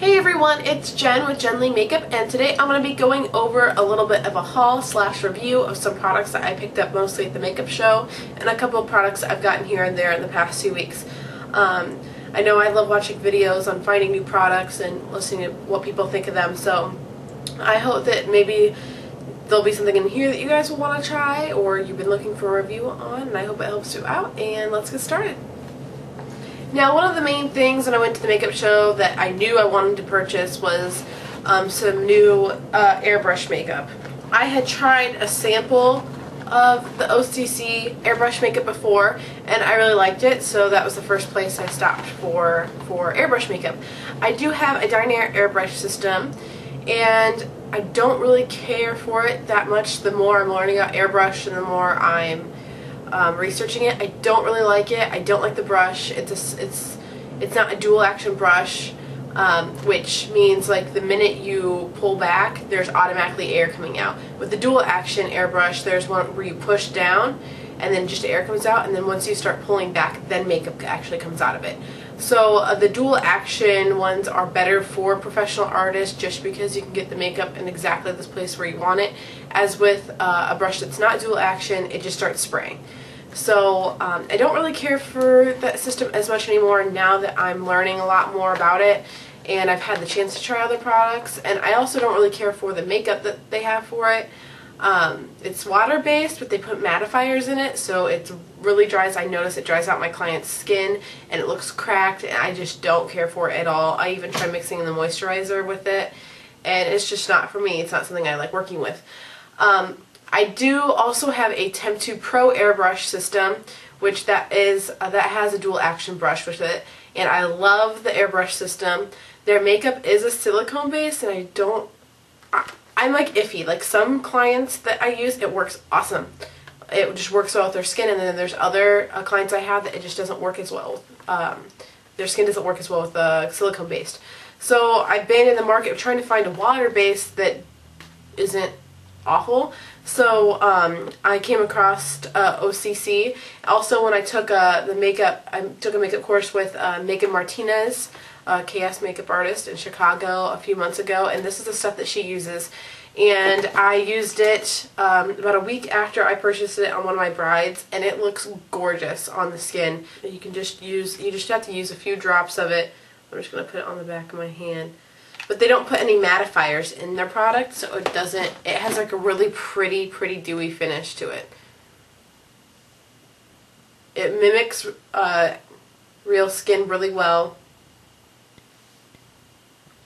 Hey everyone, it's Jen with JennLeaMakeup, and today I'm going to be going over a little bit of a haul / review of some products that I picked up mostly at the makeup show and a couple of products I've gotten here and there in the past 2 weeks. I know I love watching videos on finding new products and listening to what people think of them, so I hope that maybe there'll be something in here that you guys will want to try or you've been looking for a review on, and I hope it helps you out, and let's get started. Now, one of the main things when I went to the makeup show that I knew I wanted to purchase was some new airbrush makeup. I had tried a sample of the OCC airbrush makeup before, and I really liked it, so that was the first place I stopped for airbrush makeup. I do have a Dinair airbrush system, and I don't really care for it that much. The more I'm learning about airbrush and the more I'm researching it, I don't really like it. I don't like the brush. It's not a dual action brush, which means like the minute you pull back, there's automatically air coming out. With the dual action airbrush, there's one where you push down and then just air comes out, and then once you start pulling back, then makeup actually comes out of it. So the dual action ones are better for professional artists just because you can get the makeup in exactly this place where you want it. As with a brush that's not dual action, it just starts spraying. So I don't really care for that system as much anymore now that I'm learning a lot more about it and I've had the chance to try other products. And I also don't really care for the makeup that they have for it. It's water-based, but they put mattifiers in it, so it really dries. I notice it dries out my client's skin and it looks cracked, and I just don't care for it at all. I even tried mixing the moisturizer with it, and it's just not for me. It's not something I like working with. I do also have a Temp2 Pro airbrush system, which that has a dual action brush with it, and I love the airbrush system. Their makeup is a silicone base, and I'm like iffy. Like some clients that I use, it works awesome. It just works well with their skin, and then there's other clients I have that it just doesn't work as well. Their skin doesn't work as well with the silicone based. So I've been in the market trying to find a water based that isn't awful. So I came across OCC. Also, when I took I took a makeup course with Megan Martinez, KS makeup artist in Chicago a few months ago, and this is the stuff that she uses. And I used it about a week after I purchased it on one of my brides, and it looks gorgeous on the skin. You just have to use a few drops of it. I'm just going to put it on the back of my hand. But they don't put any mattifiers in their product, so it has like a really pretty dewy finish to it. It mimics real skin really well,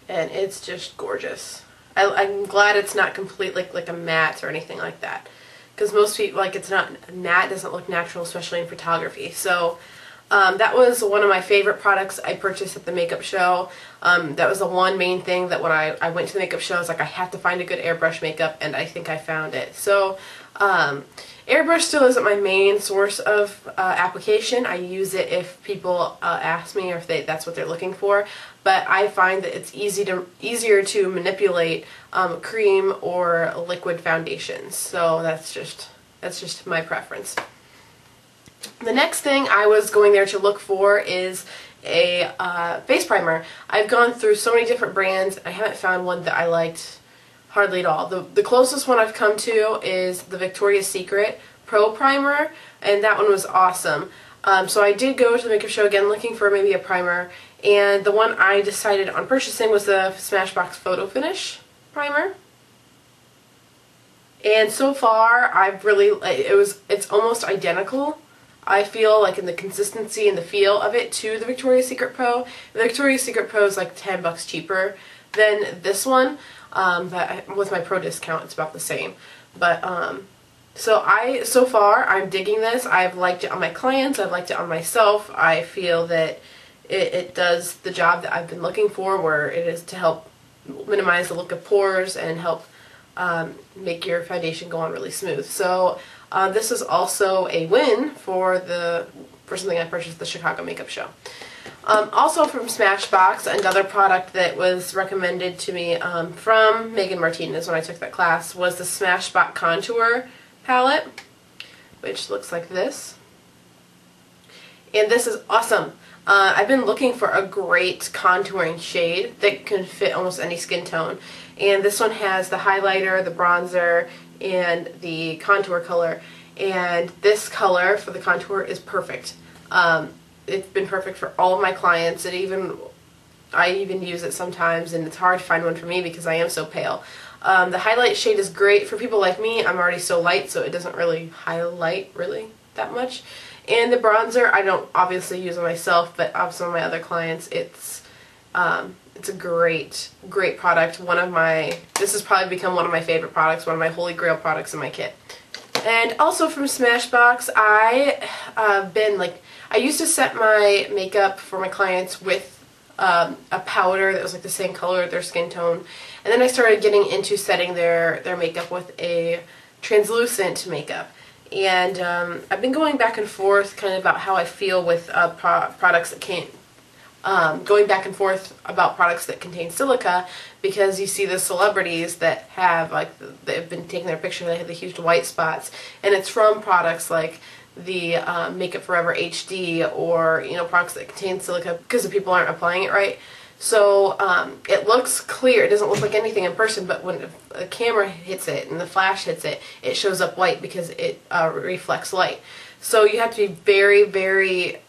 and it's just gorgeous. I'm glad it's not completely like a matte or anything like that, because most people, like, it's not matte, doesn't look natural, especially in photography. So that was one of my favorite products I purchased at the makeup show. That was the one main thing that when I went to the makeup show, I was like, I have to find a good airbrush makeup, and I think I found it. So airbrush still isn't my main source of application. I use it if people ask me or if that's what they're looking for. But I find that it's easier to manipulate cream or liquid foundations. So that's just my preference. The next thing I was going there to look for is a face primer. I've gone through so many different brands. I haven't found one that I liked hardly at all. The closest one I've come to is the Victoria's Secret Pro Primer, and that one was awesome. So I did go to the makeup show again looking for maybe a primer, and the one I decided on purchasing was the Smashbox Photo Finish Primer. And so far, it's almost identical, I feel, like in the consistency and the feel of it, to the Victoria's Secret Pro. The Victoria's Secret Pro is like $10 cheaper than this one, but with my pro discount, it's about the same. But so far I'm digging this. I've liked it on my clients. I've liked it on myself. I feel that it does the job that I've been looking for, where it is to help minimize the look of pores and help make your foundation go on really smooth. So this is also a win for something I purchased at the Chicago Makeup Show. Also from Smashbox, another product that was recommended to me from Megan Martinez when I took that class was the Smashbox Contour Palette, which looks like this. And this is awesome. I've been looking for a great contouring shade that can fit almost any skin tone. And this one has the highlighter, the bronzer, and the contour color. And this color for the contour is perfect. It's been perfect for all of my clients. I even use it sometimes, and it's hard to find one for me because I am so pale. The highlight shade is great for people like me. I'm already so light, so it doesn't really highlight really that much. And the bronzer, I don't obviously use on myself, but on some of my other clients, it's a great product. This has probably become one of my favorite products, one of my holy grail products in my kit. And also from Smashbox, I used to set my makeup for my clients with a powder that was like the same color as their skin tone, and then I started getting into setting their makeup with a translucent makeup. And I've been going back and forth kind of about how I feel with products that going back and forth about products that contain silica, because you see the celebrities that have, like, they've been taking their picture, they have the huge white spots, and it's from products like the Makeup Forever HD, or, you know, products that contain silica because the people aren't applying it right. So it looks clear. It doesn't look like anything in person, but when the camera hits it and the flash hits it, it shows up white because it reflects light. So you have to be very, very,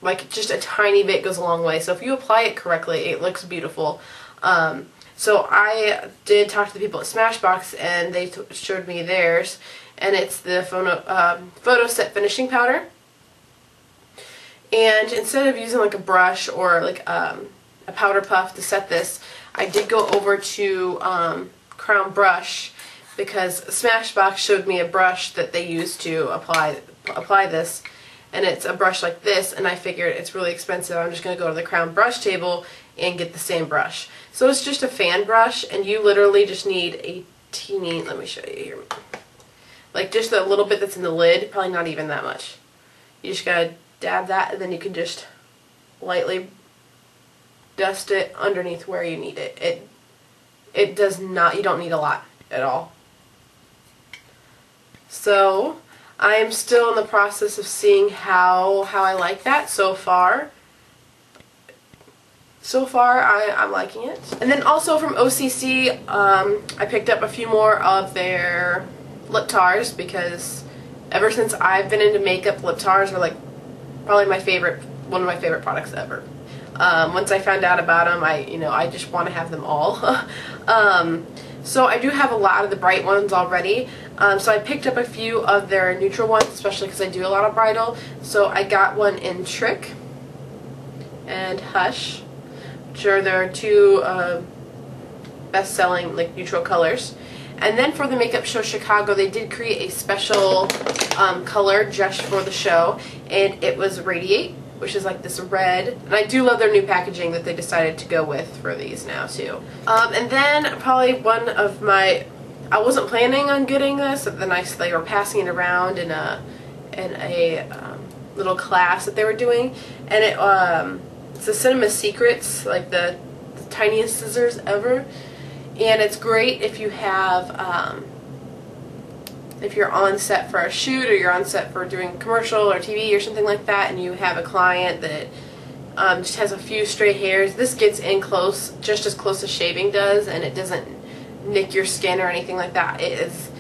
like, just a tiny bit goes a long way. So if you apply it correctly, it looks beautiful. So I did talk to the people at Smashbox, and they showed me theirs, and it's the Photo Set Finishing Powder. And instead of using like a brush or like a powder puff to set this, I did go over to Crown Brush, because Smashbox showed me a brush that they use to apply this, and it's a brush like this, and I figured it's really expensive. I'm just going to go to the Crown Brush table and get the same brush. So it's just a fan brush, and you literally just need a teeny, let me show you here, like just a little bit that's in the lid, probably not even that much. You just gotta dab that, and then you can just lightly dust it underneath where you need it. It does not, you don't need a lot at all. So I am still in the process of seeing how I like that so far. So far, I'm liking it. And then also from OCC, I picked up a few more of their lip tars, because ever since I've been into makeup, lip tars are like probably one of my favorite products ever. Once I found out about them, I just want to have them all. So I do have a lot of the bright ones already. So I picked up a few of their neutral ones, especially because I do a lot of bridal. So I got one in Trick and Hush, which are their two best-selling like neutral colors. And then for the Makeup Show Chicago, they did create a special color just for the show, and it was Radiate, which is like this red. And I do love their new packaging that they decided to go with for these now too. And then probably one of my, I wasn't planning on getting this, but then they were passing it around in a little class that they were doing, and it's the Cinema Secrets, like the tiniest scissors ever. And it's great if you have, if you're on set for a shoot, or you're on set for doing a commercial or TV or something like that, and you have a client that just has a few stray hairs. This gets in close, just as close as shaving does, and it doesn't nick your skin or anything like that. It is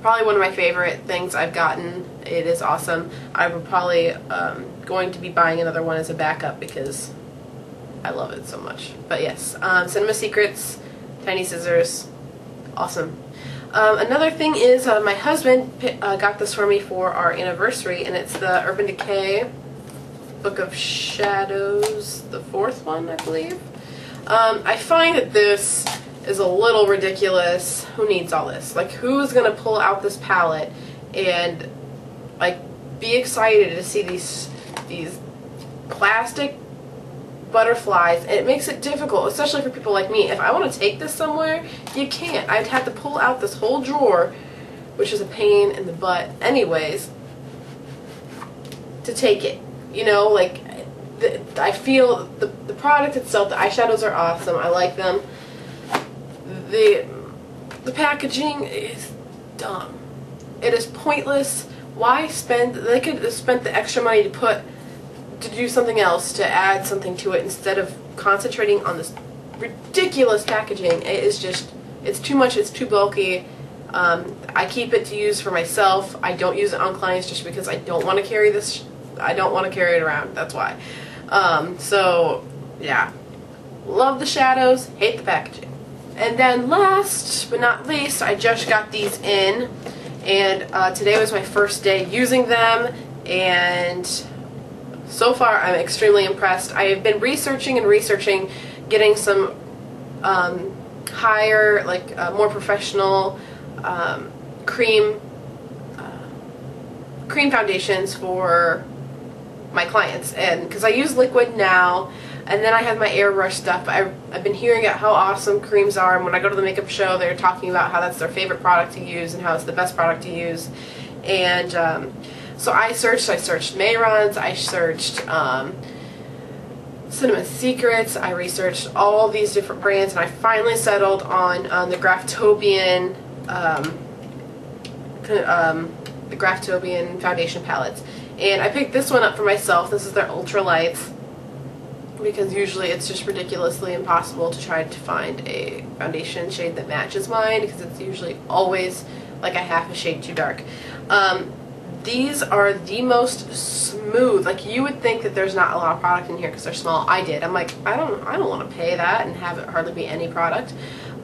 probably one of my favorite things I've gotten. It is awesome. I'm probably going to be buying another one as a backup because I love it so much. But yes, Cinema Secrets, tiny scissors, awesome. Another thing is my husband got this for me for our anniversary, and it's the Urban Decay Book of Shadows, the 4th one, I believe. I find that this is a little ridiculous. Who needs all this? Like, who's gonna pull out this palette and like be excited to see these plastic butterflies? And it makes it difficult, especially for people like me. If I want to take this somewhere, you can't. I'd have to pull out this whole drawer, which is a pain in the butt anyways, to take it. You know, like, I feel the product itself, the eyeshadows are awesome. I like them. The packaging is dumb. It is pointless. Why spend? They could have spent the extra money to to do something else, to add something to it instead of concentrating on this ridiculous packaging. It is just, it's too much, it's too bulky. I keep it to use for myself. I don't use it on clients just because I don't want to carry this, I don't want to carry it around, that's why. So yeah, love the shadows, hate the packaging. And then last but not least, I just got these in, and today was my first day using them, and so far I'm extremely impressed. I have been researching, getting some higher, like more professional cream foundations for my clients, and because I use liquid now, and then I have my airbrush stuff. I've been hearing about how awesome creams are, and when I go to the makeup show they're talking about how that's their favorite product to use and how it's the best product to use. And so I searched Mayron's, I searched Cinema Secrets, I researched all these different brands, and I finally settled on the Graftobian Foundation Palettes. And I picked this one up for myself. This is their Ultralights, because usually it's just ridiculously impossible to try to find a foundation shade that matches mine, because it's usually always like a half a shade too dark. These are the most smooth. Like, you would think that there's not a lot of product in here because they're small. I did. I'm like, I don't want to pay that and have it hardly be any product.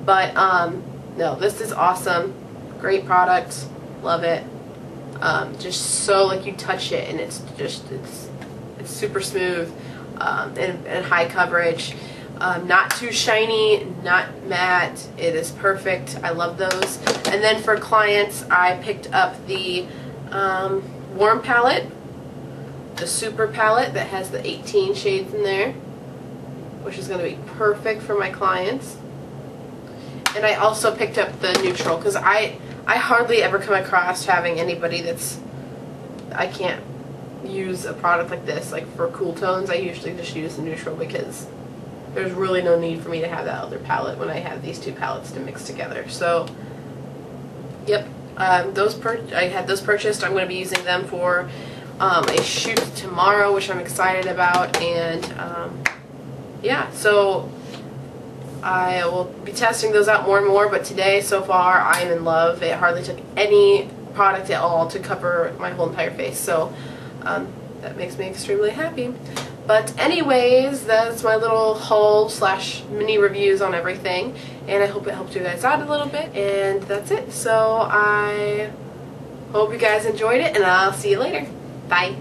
But no, this is awesome. Great product. Love it. Just so, like, you touch it and it's just, it's super smooth, and high coverage. Not too shiny, not matte. It is perfect. I love those. And then for clients, I picked up the warm palette, the super palette that has the 18 shades in there, which is going to be perfect for my clients. And I also picked up the neutral, because I hardly ever come across having anybody I can't use a product like this. Like, for cool tones, I usually just use the neutral, because there's really no need for me to have that other palette when I have these two palettes to mix together. So, yep, I had those purchased. I'm going to be using them for a shoot tomorrow, which I'm excited about. And yeah, so I will be testing those out more and more, but today, so far, I am in love. It hardly took any product at all to cover my whole entire face, so that makes me extremely happy. But anyways, that's my little haul slash mini reviews on everything, and I hope it helped you guys out a little bit, and that's it. So I hope you guys enjoyed it, and I'll see you later. Bye.